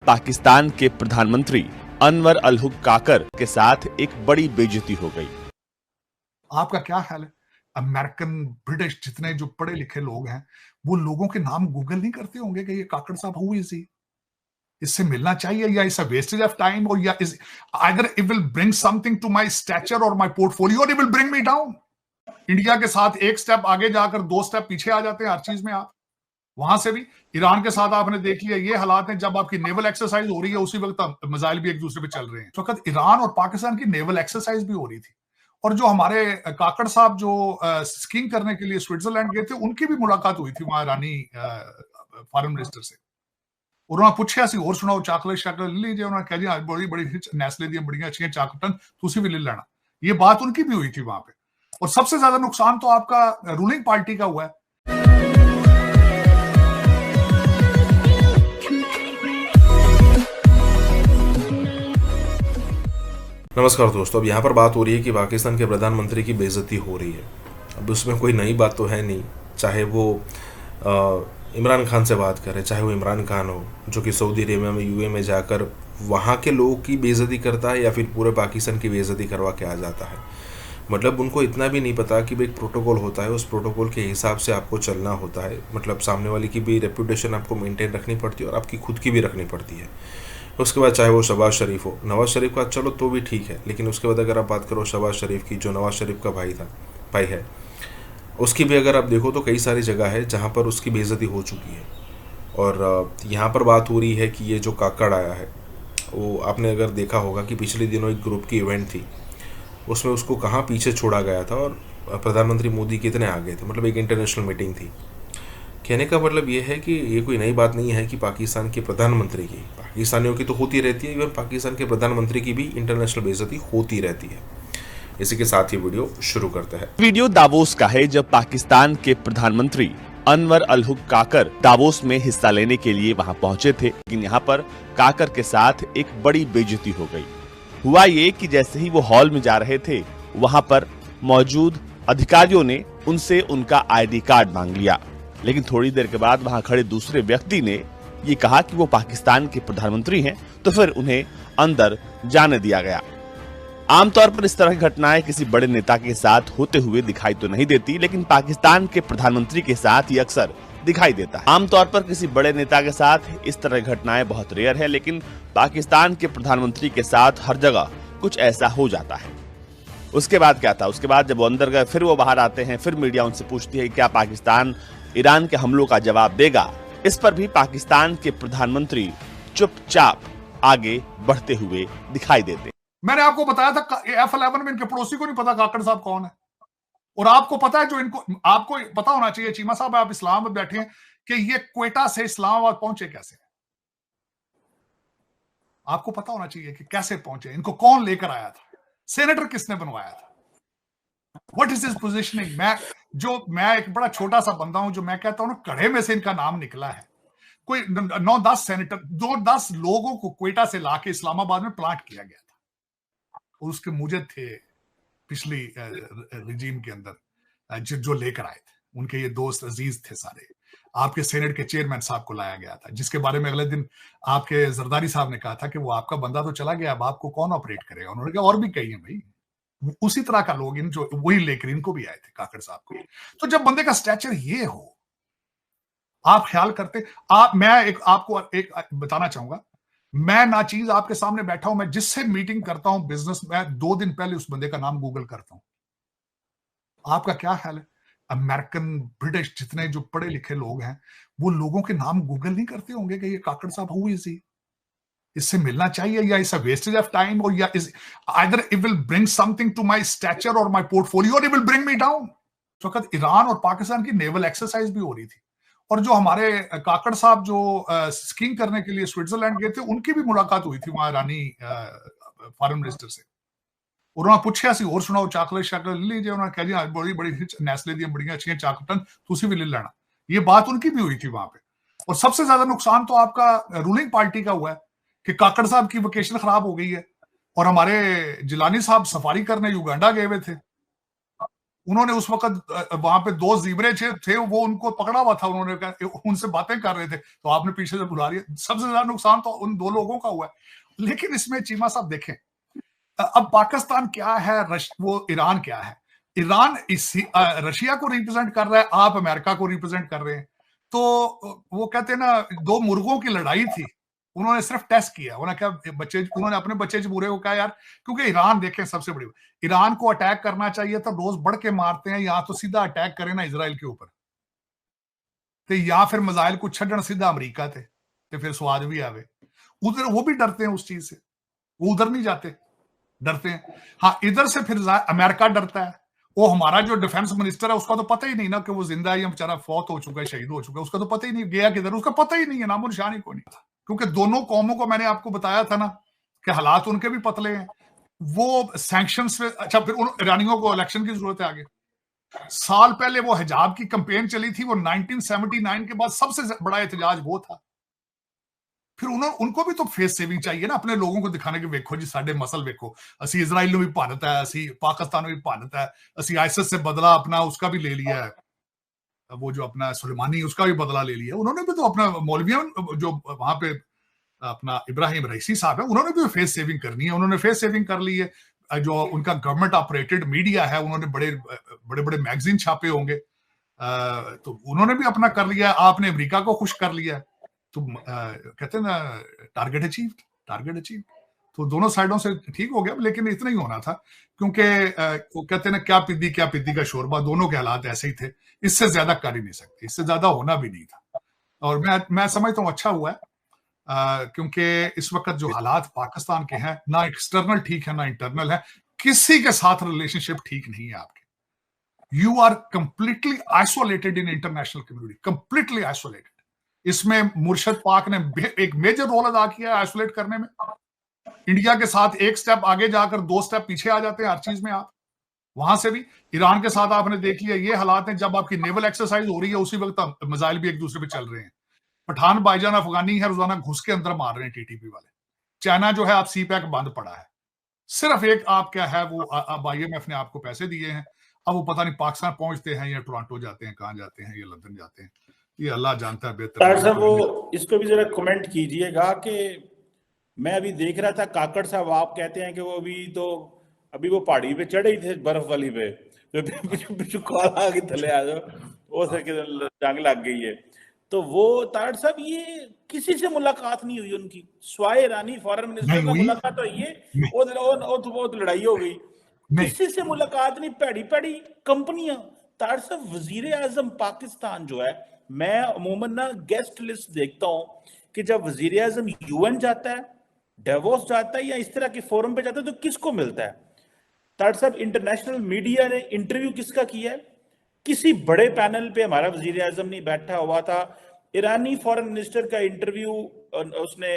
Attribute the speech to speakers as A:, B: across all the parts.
A: पाकिस्तान के प्रधानमंत्री अनवर अल हक काकर के साथ एक बड़ी बेइज्जती हो गई।
B: आपका क्या ख्याल है? अमेरिकन, ब्रिटिश जितने जो पढ़े लिखे लोग हैं, वो लोगों के नाम गूगल नहीं करते होंगे कि ये काकड़ साहब हु इज ही? इससे मिलना चाहिए, या it's a wastage of time, और या is either it will bring something to my stature और माय पोर्टफोलियो, और it will bring me down. India के साथ एक स्टेप आगे जाकर दो स्टेप पीछे आ जाते हैं हर चीज में आप। वहां से भी ईरान के साथ आपने देख लिया, ये हालात है जब आपकी नेवल एक्सरसाइज हो रही है उसी वक्त मिसाइल भी एक दूसरे पे चल रहे हैं। तो वक्त ईरान और पाकिस्तान की नेवल एक्सरसाइज भी हो रही थी, और जो हमारे काकड़ साहब जो स्कीइंग करने के लिए स्विट्जरलैंड गए थे, उनकी भी मुलाकात हुई थी वहां ईरानी फॉरेन मिनिस्टर से। उन्होंने पूछा सी और सुनाओ चॉकलेट शाकलेट ले लीजिए, उन्होंने कहा जी बड़ी बड़ी नेस्ले दी बड़ियां अच्छी चॉकलेट तुसी भी ले लेना। ये बात उनकी भी हुई थी वहां पे। और सबसे ज्यादा नुकसान तो आपका रूलिंग पार्टी का हुआ है।
C: नमस्कार दोस्तों, अब यहाँ पर बात हो रही है कि पाकिस्तान के प्रधानमंत्री की बेइज्जती हो रही है। अब उसमें कोई नई बात तो है नहीं, चाहे वो इमरान खान से बात करें, चाहे वो इमरान खान हो जो कि सऊदी अरेबिया में यूए में जाकर वहाँ के लोगों की बेइज्जती करता है, या फिर पूरे पाकिस्तान की बेइज्जती करवा के आ जाता है। मतलब उनको इतना भी नहीं पता कि भाई एक प्रोटोकॉल होता है, उस प्रोटोकॉल के हिसाब से आपको चलना होता है। मतलब सामने वाले की भी रेपुटेशन आपको मेंटेन रखनी पड़ती है और आपकी खुद की भी रखनी पड़ती है। उसके बाद चाहे वो शहबाज शरीफ हो, नवाज़ शरीफ का चलो तो भी ठीक है, लेकिन उसके बाद अगर आप बात करो शहबाज शरीफ की, जो नवाज़ शरीफ का भाई है, उसकी भी अगर आप देखो तो कई सारी जगह है जहाँ पर उसकी बेइज्जती हो चुकी है। और यहाँ पर बात हो रही है कि ये जो काकड़ आया है, वो आपने अगर देखा होगा कि पिछले दिनों एक ग्रुप की इवेंट थी, उसमें उसको कहाँ पीछे छोड़ा गया था और प्रधानमंत्री मोदी कितने आ गए थे। मतलब एक इंटरनेशनल मीटिंग थी। कहने का मतलब ये है कि ये कोई नई बात नहीं है कि पाकिस्तान के प्रधानमंत्री की, पाकिस्तानियों की तो होती रहती है, इवन पाकिस्तान के प्रधानमंत्री की भी इंटरनेशनल बेइज्जती होती रहती है। इसी के साथ ही वीडियो शुरू करते हैं।
A: वीडियो दावोस का है, जब पाकिस्तान के प्रधानमंत्री अनवर अल हक काकर दावोस में हिस्सा लेने के लिए वहां पहुंचे थे, लेकिन यहाँ पर काकर के साथ एक बड़ी बेइज्जती हो गई। हुआ ये कि जैसे ही वो हॉल में जा रहे थे, वहां पर मौजूद अधिकारियों ने उनसे उनका आईडी कार्ड मांग लिया, लेकिन थोड़ी देर के बाद वहां खड़े दूसरे व्यक्ति ने ये कहा कि वो पाकिस्तान के प्रधानमंत्री हैं, तो फिर उन्हें अंदर जाने दिया गया। आमतौर पर इस तरह की घटनाएं किसी बड़े नेता के साथ होते हुए दिखाई तो नहीं देती, लेकिन पाकिस्तान के प्रधानमंत्री के साथ ये अक्सर दिखाई देता है। आमतौर पर किसी बड़े नेता के साथ इस तरह की घटनाएं बहुत रेयर है, लेकिन पाकिस्तान के प्रधानमंत्री के साथ हर जगह कुछ ऐसा हो जाता है। उसके बाद क्या था? उसके बाद जब वो अंदर गए, फिर वो बाहर आते हैं, फिर मीडिया उनसे पूछती है क्या पाकिस्तान ईरान के हमलों का जवाब देगा। इस पर भी पाकिस्तान के प्रधानमंत्री चुपचाप आगे बढ़ते हुए दिखाई देते।
B: मैंने आपको बताया था F11 में इनके पड़ोसी को नहीं पता काकड़ साहब कौन है, और आपको पता है जो इनको, आपको पता होना चाहिए चीमा साहब, आप इस्लामाबाद बैठे हैं, कि ये क्वेटा से इस्लामाबाद पहुंचे कैसे। आपको पता होना चाहिए कि कैसे पहुंचे, इनको कौन लेकर आया था, सेनेटर किसने बनवाया था, व्हाट इज हिज पोजीशनिंग। मैं एक बड़ा छोटा सा बंदा हूं, जो मैं कहता हूं ना, कड़े में से इनका नाम निकला है। कोई 9-10 सेनेटर, 2-10 लोगों को क्वेटा से लाके इस्लामाबाद में प्लांट किया गया था, और उसके मुझे थे पिछली रिजीम के अंदर जो लेकर आए थे, उनके ये दोस्त अजीज थे सारे। आपके सेनेट के चेयरमैन साहब को लाया गया था, जिसके बारे में अगले दिन आपके जरदारी साहब ने कहा था कि वो आपका बंदा तो चला गया, अब आपको कौन ऑपरेट करेगा। उन्होंने कहा और भी कही है भाई, उसी तरह का लोग इन जो वही लेकर इनको भी आए थे काकड़ साहब को। तो जब बंदे का स्टैचर ये हो, आप ख्याल करते, मैं आपको एक बताना चाहूंगा, मैं नाचीज आपके सामने बैठा हूं, मैं जिससे मीटिंग करता हूं बिजनेस में, 2 दिन पहले उस बंदे का नाम गूगल करता हूं। आपका क्या ख्याल है? अमेरिकन, ब्रिटिश जितने जो पढ़े लिखे लोग हैं, वो लोगों के नाम गूगल नहीं करते होंगे कि ये काकड़ साहब हु इज ही? इससे मिलना चाहिए, या it's a wastage of time, और या is either it will bring something to my stature और माय पोर्टफोलियो, और it will bring me down. तो वक्त ईरान और पाकिस्तान की नेवल एक्सरसाइज भी हो रही थी, और जो हमारे काकड़ साहब जो स्कीइंग करने के लिए स्विट्जरलैंड गए थे, उनकी भी मुलाकात हुई थी वहां ईरानी फॉरेन मिनिस्टर से। उन्होंने पूछा सी और सुनाओ चॉकलेट शाकलेट ले लीजिए, उन्होंने कहा जी बड़ी बड़ी नेस्ले दी बड़ियां अच्छी चॉकलेट तुसी भी ले लेना। ये बात उनकी भी हुई थी वहां पे। और सबसे ज्यादा नुकसान तो आपका रूलिंग पार्टी का हुआ है कि काकड़ साहब की वोकेशन खराब हो गई है, और हमारे जिलानी साहब सफारी करने युगांडा गए हुए थे, उन्होंने उस वक्त वहां पे 2 ज़ीब्रे थे, वो उनको पकड़ा हुआ था, उन्होंने उनसे बातें कर रहे थे, तो आपने पीछे से बुला लिया। सबसे ज्यादा नुकसान तो उन 2 लोगों का हुआ है। लेकिन इसमें चीमा साहब देखें, अब पाकिस्तान क्या है, वो ईरान क्या है। ईरान रशिया को रिप्रेजेंट कर रहा है, आप अमेरिका को रिप्रेजेंट कर रहे हैं। तो वो कहते हैं ना, 2 मुर्गों की लड़ाई थी, उन्होंने सिर्फ टेस्ट किया। उन्होंने अपने बच्चे बुरे को कहा यार, क्योंकि ईरान देखें सबसे बड़ी, ईरान को अटैक करना चाहिए तो रोज बढ़ के मारते हैं, या तो सीधा अटैक करें ना इजराइल के ऊपर, तो या फिर मिसाइल को छड़न सीधा अमेरिका थे, तो फिर स्वाद भी आवे। उधर वो भी डरते हैं उस चीज से, वो उधर नहीं जाते, डरते हैं। हाँ, इधर से फिर अमेरिका डरता है। वो हमारा जो डिफेंस मिनिस्टर है, उसका तो पता ही नहीं ना कि वो जिंदा है या बेचारा फौत हो चुका है, शहीद हो चुका है, उसका तो पता ही नहीं गया किधर, उसका पता ही नहीं है, नामो निशान ही कोई नहीं था। क्योंकि दोनों कौमों को मैंने आपको बताया था ना कि हालात उनके भी पतले हैं। वो सैंक्शंस पे, अच्छा फिर उन ईरानियों को इलेक्शन की जरूरत है आगे। साल पहले वो हिजाब की कैंपेन चली थी, वो 1979 के बाद सबसे बड़ा एहतजाज वो था। फिर उनको भी तो फेस सेविंग चाहिए ना, अपने लोगों को दिखाने के, वेखो जी साडे मसल वेखो, असी इजराइल भी भनता है, असी पाकिस्तान भी भनता है, असी आईएसएस से बदला अपना उसका भी ले लिया है, वो जो अपना सुलेमानी उसका भी बदला ले लिया। उन्होंने भी तो अपना मौलवियों जो वहां पे अपना इब्राहिम रईसी साहब है, उन्होंने भी फेस सेविंग करनी है, उन्होंने फेस सेविंग कर ली है। जो उनका गवर्नमेंट ऑपरेटेड मीडिया है, उन्होंने बड़े बड़े मैगजीन छापे होंगे, तो उन्होंने भी अपना कर लिया। आपने अमेरिका को खुश कर लिया, तो कहते हैं ना, टारगेट अचीव। तो दोनों साइडों से ठीक हो गया, लेकिन इतना ही होना था, क्योंकि वो कहते हैं ना, क्या पिद्दी का शोरबा, दोनों के हालात ऐसे ही थे, इससे ज्यादा कर ही नहीं सकते, इससे ज्यादा होना भी नहीं था। और मैं समझता हूँ अच्छा हुआ है, क्योंकि इस वक्त जो हालात पाकिस्तान के हैं, ना एक्सटर्नल ठीक है ना इंटरनल है, किसी के साथ रिलेशनशिप ठीक नहीं है आपके। You are completely isolated in international community, completely isolated. इसमें मुर्शद पाक ने एक मेजर रोल अदा किया है आइसोलेट करने में। इंडिया के साथ एक स्टेप आगे जाकर 2 स्टेप पीछे आ जाते हैं हर चीज में आप। वहां से भी ईरान के साथ आपने देख लिया, ये हालात हैं जब आपकी नेवल एक्सरसाइज हो रही है, उसी वक्त मिसाइल भी एक दूसरे पे चल रहे हैं। पठान भाईजान अफगानी है, रोजाना घुस के अंदर मार रहे हैं टीटीपी वाले। चाइना जो है आप सी पैक बंद पड़ा है, सिर्फ एक आप क्या है, वो अब IMF ने आपको पैसे दिए हैं, अब वो पता नहीं पाकिस्तान पहुंचते हैं या टोरंटो जाते हैं, कहां जाते हैं, या लंदन जाते हैं, ये अल्लाह जानता है बेहतर।
D: सर वो इसको भी जरा कमेंट कीजिएगा कि मैं अभी देख रहा था, काकड़ साहब आप कहते हैं कि वो अभी वो पहाड़ी पे चढ़े ही थे, बर्फ वाली पे, तो कॉल आ गई, थले आ जाओ, वो जंग लग गई है। तो वो तारड़ साहब, ये किसी से मुलाकात नहीं हुई उनकी, स्वाए ईरानी फॉरेन मिनिस्टर से मुलाकात हुई है, वो लड़ाई हो गई, किसी से मुलाकात नहीं। पैड़ी कंपनियां। तारड़ साहब, वजीर आजम पाकिस्तान जो है, मैं अमूमन ना गेस्ट लिस्ट देखता हूं कि जब वजीर आजम UN जाता है, डेवोस जाता है, या इस तरह के फोरम पे जाता है, तो किसको मिलता है? तारड़ साहब, इंटरनेशनल मीडिया ने इंटरव्यू किसका किया है? किसी बड़े पैनल पे हमारा वजीर आजम नहीं बैठा हुआ था। ईरानी फॉरेन मिनिस्टर का इंटरव्यू उसने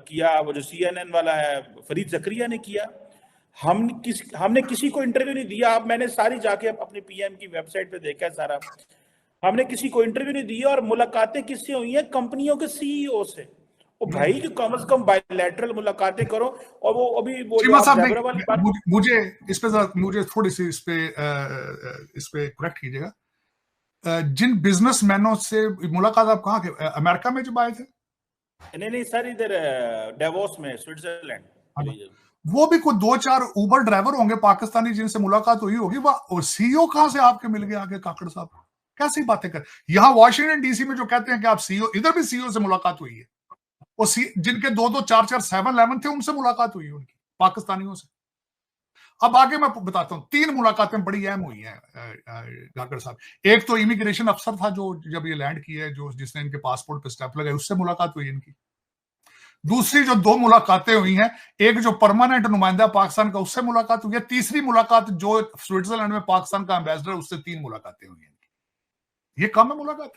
D: किया, वो जो CNN वाला है, फरीद जकरिया ने किया। हमने किसी को इंटरव्यू नहीं दिया। अब मैंने सारी जाके अपने PM की वेबसाइट पे देखा है सारा, हमने किसी को इंटरव्यू नहीं दिया। और मुलाकातें किससे हुई हैं? कंपनियों के CEO से। ओ भाई, कि कम से कम बायलैटरल मुलाकातें करो। और वो अभी वो
B: मुझे थोड़ी सी इस पे करेक्ट कीजिएगा, जिन बिजनेसमैनों से मुलाकात आप कहाँ के, अमेरिका में जब आए थे?
D: नहीं सर, इधर डेवोस में, स्विट्जरलैंड।
B: वो भी कोई 2-4 उबर ड्राइवर होंगे पाकिस्तानी जिनसे मुलाकात हुई होगी। वह CEO कहां से आपके मिल गए आगे? काकड़ साहब कैसी बातें कर, यहाँ वॉशिंगटन DC में जो कहते हैं कि आप CEO, इधर भी CEO से मुलाकात हुई है। वो जिनके 2-2, 4-4, 7-11 थे, उनसे मुलाकात हुई उनकी, पाकिस्तानियों से। अब आगे मैं बताता हूँ, 3 मुलाकातें बड़ी अहम हुई हैं काकड़ साहब। एक तो इमिग्रेशन अफसर था जो जब ये लैंड किया है, जो जिसने इनके पासपोर्ट पे स्टैंप लगाई, उससे मुलाकात हुई इनकी। दूसरी जो 2 मुलाकातें हुई हैं, एक जो परमानेंट नुमाइंदा पाकिस्तान का, उससे मुलाकात हुई है। तीसरी मुलाकात जो स्विट्जरलैंड में पाकिस्तान का एम्बेसडर, उससे 3 मुलाकातें हुई हैं। ये कम है मुलाकात?